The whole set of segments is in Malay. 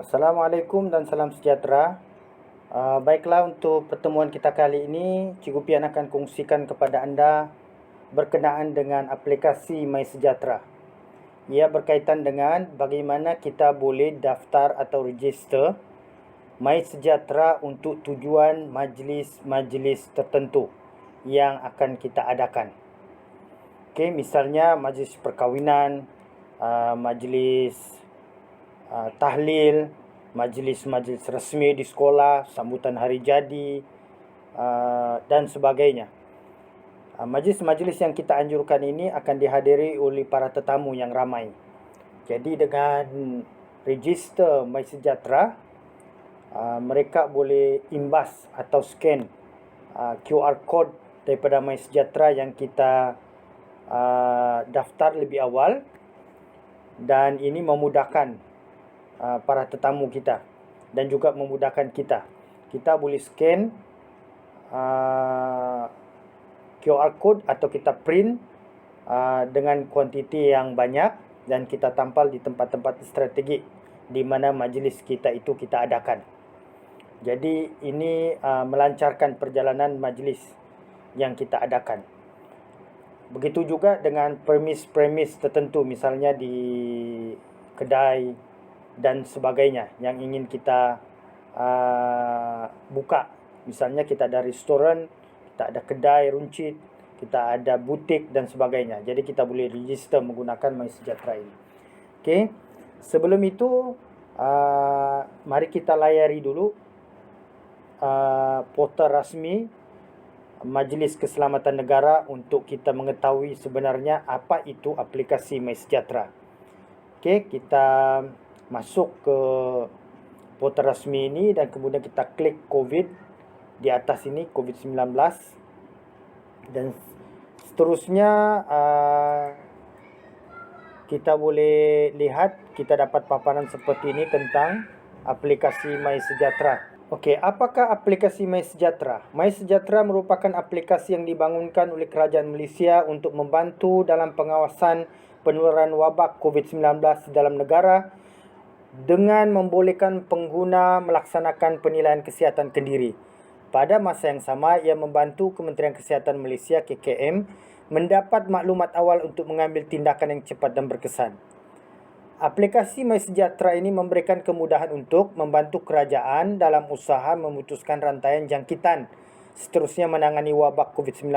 Assalamualaikum dan salam sejahtera. Baiklah, untuk pertemuan kita kali ini, Cikgu Pian akan kongsikan kepada anda berkenaan dengan aplikasi MySejahtera. Ia berkaitan dengan bagaimana kita boleh daftar atau register MySejahtera untuk tujuan majlis-majlis tertentu yang akan kita adakan. Okey, misalnya majlis perkahwinan, majlis tahlil, majlis-majlis resmi di sekolah, sambutan hari jadi, dan sebagainya. Majlis-majlis yang kita anjurkan ini akan dihadiri oleh para tetamu yang ramai. Jadi dengan register MySejahtera, mereka boleh imbas atau scan QR code daripada MySejahtera yang kita daftar lebih awal, dan ini memudahkan para tetamu kita dan juga memudahkan kita. Kita boleh scan QR code atau kita print dengan kuantiti yang banyak dan kita tampal di tempat-tempat strategik di mana majlis kita itu kita adakan. Jadi ini melancarkan perjalanan majlis yang kita adakan. Begitu juga dengan premis-premis tertentu, misalnya di kedai dan sebagainya yang ingin kita buka. Misalnya kita ada restoran, kita ada kedai runcit, kita ada butik dan sebagainya. Jadi kita boleh register menggunakan MySejahtera ini. Okey, sebelum itu mari kita layari dulu portal rasmi Majlis Keselamatan Negara untuk kita mengetahui sebenarnya apa itu aplikasi MySejahtera. Okey, kita masuk ke portal rasmi ini dan kemudian kita klik COVID di atas ini, COVID-19, dan seterusnya kita boleh lihat, kita dapat paparan seperti ini tentang aplikasi MySejahtera. Okey, apakah aplikasi MySejahtera? MySejahtera merupakan aplikasi yang dibangunkan oleh Kerajaan Malaysia untuk membantu dalam pengawasan penularan wabak COVID-19 di dalam negara dengan membolehkan pengguna melaksanakan penilaian kesihatan kendiri. Pada masa yang sama, ia membantu Kementerian Kesihatan Malaysia KKM mendapat maklumat awal untuk mengambil tindakan yang cepat dan berkesan. Aplikasi MySejahtera ini memberikan kemudahan untuk membantu kerajaan dalam usaha memutuskan rantaian jangkitan, seterusnya menangani wabak COVID-19,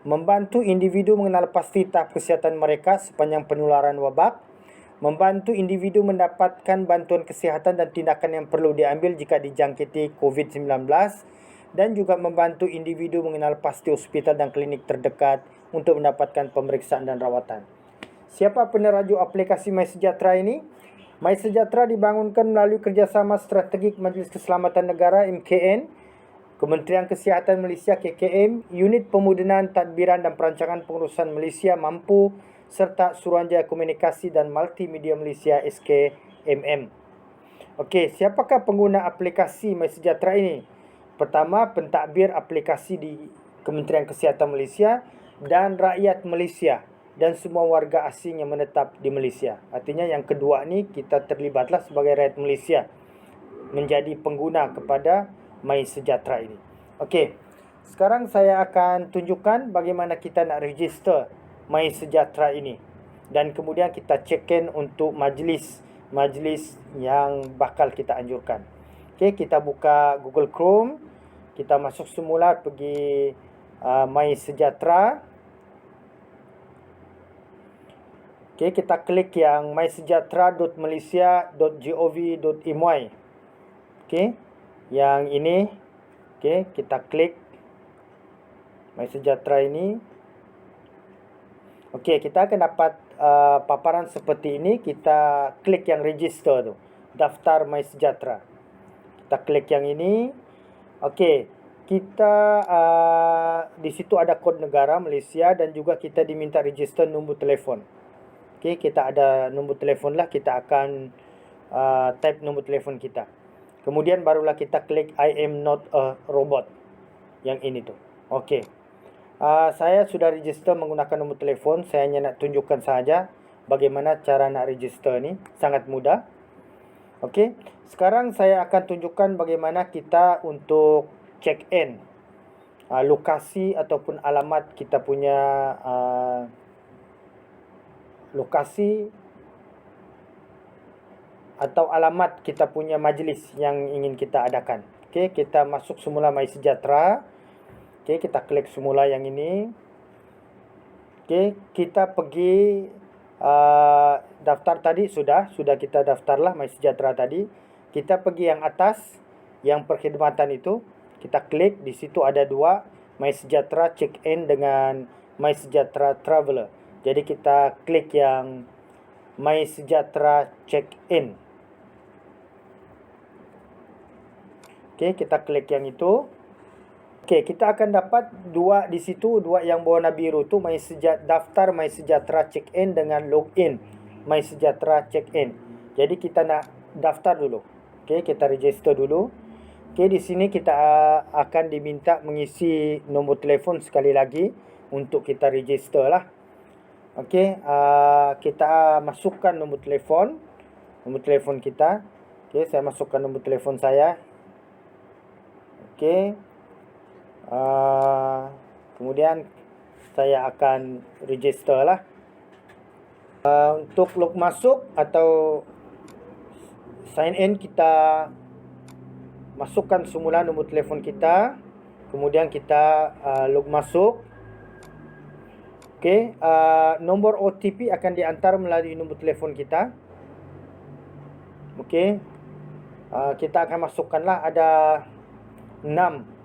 membantu individu mengenal pasti tahap kesihatan mereka sepanjang penularan wabak, membantu individu mendapatkan bantuan kesihatan dan tindakan yang perlu diambil jika dijangkiti COVID-19, dan juga membantu individu mengenal pasti hospital dan klinik terdekat untuk mendapatkan pemeriksaan dan rawatan. Siapa penerajuk aplikasi MySejahtera ini? MySejahtera dibangunkan melalui kerjasama strategik Majlis Keselamatan Negara MKN, Kementerian Kesihatan Malaysia KKM, Unit Pemodenan Tadbiran dan Perancangan Pengurusan Malaysia Mampu, serta Suruhanjaya Komunikasi dan Multimedia Malaysia SKMM. Okey, siapakah pengguna aplikasi MySejahtera ini? Pertama, pentadbir aplikasi di Kementerian Kesihatan Malaysia dan rakyat Malaysia dan semua warga asing yang menetap di Malaysia. Artinya yang kedua ni kita terlibatlah sebagai rakyat Malaysia menjadi pengguna kepada MySejahtera ini. Okey, sekarang saya akan tunjukkan bagaimana kita nak register MySejahtera ini, dan kemudian kita check in untuk majlis yang bakal kita anjurkan. Okey, kita buka Google Chrome, kita masuk semula pergi MySejahtera. Okey, kita klik yang mysejahtera.malaysia.gov.my. Okey, yang ini. Okey, kita klik MySejahtera ini. Okey, kita akan dapat paparan seperti ini. Kita klik yang register tu, daftar MySejahtera. Kita klik yang ini. Okey, kita di situ ada kod negara Malaysia dan juga kita diminta register nombor telefon. Okey, kita ada nombor telefon lah, kita akan type nombor telefon kita. Kemudian barulah kita klik I am not a robot. Yang ini tu. Okey. Saya sudah register menggunakan nombor telefon. Saya hanya nak tunjukkan sahaja bagaimana cara nak register ni. Sangat mudah. Okey, sekarang saya akan tunjukkan bagaimana kita untuk check in lokasi ataupun alamat kita punya lokasi atau alamat kita punya majlis yang ingin kita adakan. Okey, kita masuk semula MySejahtera. Okey, kita klik semula yang ini. Okey, kita pergi daftar tadi sudah kita daftarlah MySejahtera tadi. Kita pergi yang atas, yang perkhidmatan itu, kita klik. Di situ ada dua, MySejahtera Check-in dengan MySejahtera Traveler. Jadi kita klik yang MySejahtera Check-in. Okey, kita klik yang itu. Okey, kita akan dapat dua di situ, dua yang berwarna biru tu, daftar MySejahtera Check-in dengan login MySejahtera Check-in. Jadi kita nak daftar dulu. Okey, kita register dulu. Okey, di sini kita akan diminta mengisi nombor telefon sekali lagi untuk kita register lah. Okey, kita masukkan nombor telefon kita. Okey, saya masukkan nombor telefon saya. Okey. Kemudian saya akan register lah. Untuk log masuk atau sign in, kita masukkan semula nombor telefon kita. Kemudian kita log masuk. Okey, nombor OTP akan diantar melalui nombor telefon kita. Okey. Kita akan masukkanlah ada 6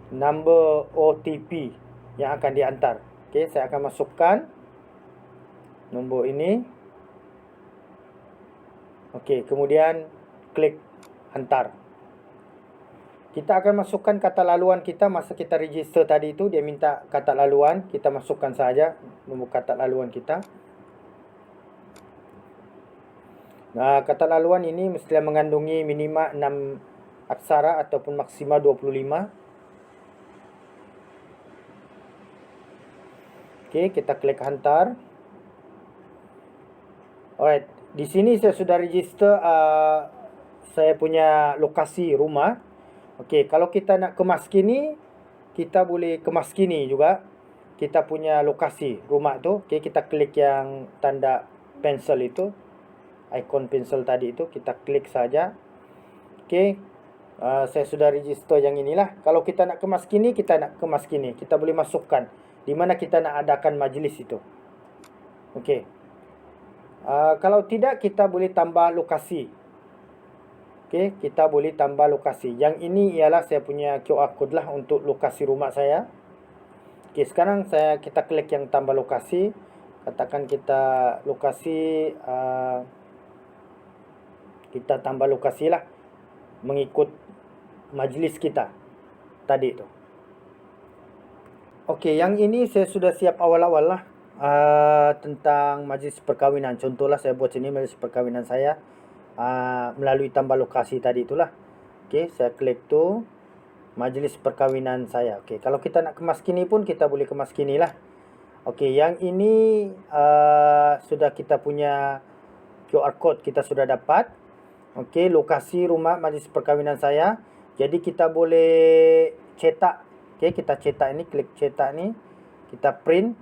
number OTP yang akan diantar. Okey, saya akan masukkan nombor ini. Okey, kemudian klik hantar. Kita akan masukkan kata laluan kita masa kita register tadi itu. Dia minta kata laluan, kita masukkan saja nombor kata laluan kita. Kata laluan ini mestilah mengandungi minima 6 aksara ataupun maksima 25. Okey, kita klik hantar. Alright, di sini saya sudah register saya punya lokasi rumah. Okey, kalau kita nak kemaskini, kita boleh kemaskini juga kita punya lokasi rumah tu. Okey, kita klik yang tanda pensel itu, ikon pensel tadi itu, kita klik saja. Okey, saya sudah register yang inilah. Kalau kita nak kemaskini, kita boleh masukkan di mana kita nak adakan majlis itu. Okey. Kalau tidak, kita boleh tambah lokasi. Okey, kita boleh tambah lokasi. Yang ini ialah saya punya QR code lah untuk lokasi rumah saya. Okey, sekarang kita klik yang tambah lokasi. Katakan kita lokasi, kita tambah lokasi lah mengikut majlis kita tadi tu. Okey, yang ini saya sudah siap awal-awal lah tentang majlis perkahwinan. Contohlah saya buat sini majlis perkahwinan saya melalui tambah lokasi tadi itulah. Okey, saya klik tu majlis perkahwinan saya. Okey, kalau kita nak kemaskini pun kita boleh kemaskini lah. Okey, yang ini sudah kita punya QR code kita sudah dapat. Okey, lokasi rumah majlis perkahwinan saya. Jadi kita boleh cetak. Okey, kita cetak ini, klik cetak ni. Kita print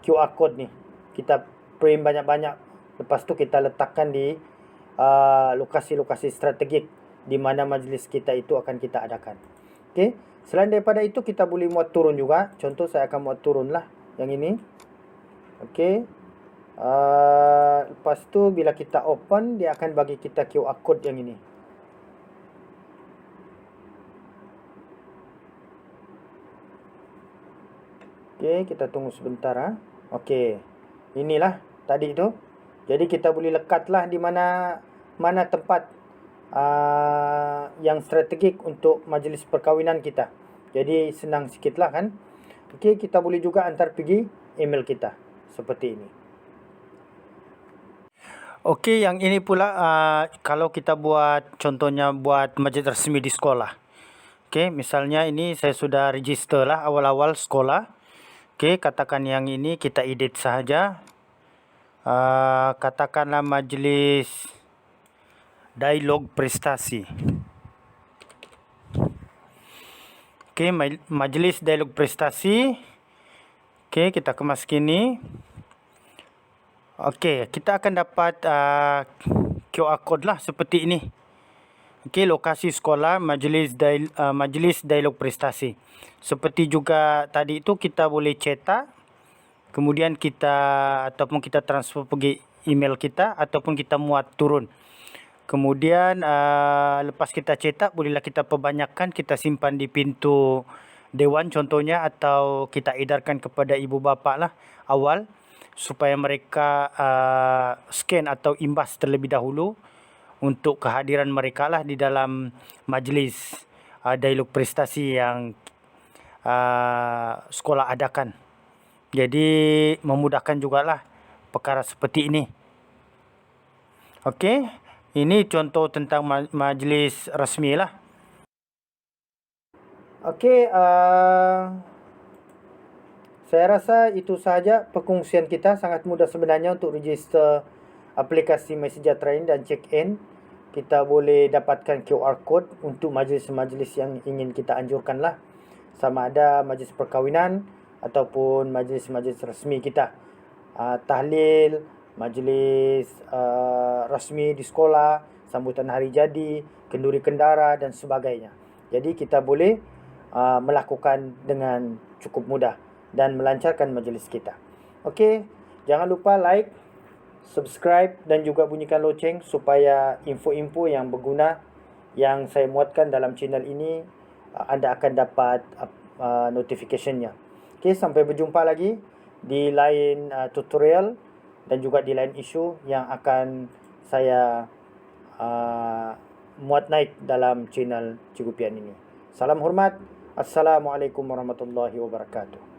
QR code ni. Kita print banyak-banyak. Lepas tu kita letakkan di lokasi-lokasi strategik di mana majlis kita itu akan kita adakan. Okey, selain daripada itu kita boleh muat turun juga. Contoh saya akan muat turun lah yang ini. Okey. Lepas tu bila kita open, dia akan bagi kita QR code yang ini. Okey, kita tunggu sebentar. Okey, inilah tadi tu. Jadi kita boleh lekatlah di mana tempat yang strategik untuk majlis perkahwinan kita. Jadi senang sikitlah kan. Okey, kita boleh juga hantar pergi email kita seperti ini. Okey, yang ini pula kalau kita buat, contohnya buat majlis resmi di sekolah. Okey, misalnya ini saya sudah register lah awal-awal sekolah. Okey, katakan yang ini kita edit sahaja. Katakanlah majlis dialog prestasi. Okey, majlis dialog prestasi. Okey, kita kemas kini. Okey, kita akan dapat QR code lah seperti ini. Okey, lokasi sekolah, majlis dialog prestasi. Seperti juga tadi itu kita boleh cetak, kemudian kita transfer pergi email kita ataupun kita muat turun. Kemudian lepas kita cetak, bolehlah kita perbanyakkan, kita simpan di pintu dewan contohnya, atau kita edarkan kepada ibu bapa lah awal supaya mereka scan atau imbas terlebih dahulu untuk kehadiran mereka lah di dalam majlis dialog prestasi yang sekolah adakan. Jadi memudahkan jugalah perkara seperti ini. Okey, ini contoh tentang majlis rasmi lah. Okey, saya rasa itu sahaja perkongsian kita. Sangat mudah sebenarnya untuk register aplikasi MySejahtera ini dan check-in. Kita boleh dapatkan QR code untuk majlis-majlis yang ingin kita anjurkan lah. Sama ada majlis perkahwinan ataupun majlis-majlis rasmi kita. Tahlil, majlis rasmi di sekolah, sambutan hari jadi, kenduri kendara dan sebagainya. Jadi kita boleh melakukan dengan cukup mudah dan melancarkan majlis kita. Okey, jangan lupa like, subscribe dan juga bunyikan loceng supaya info-info yang berguna yang saya muatkan dalam channel ini anda akan dapat notificationnya. Okey, sampai berjumpa lagi di lain tutorial dan juga di lain isu yang akan saya muat naik dalam channel Cikgu Pian ini. Salam hormat. Assalamualaikum warahmatullahi wabarakatuh.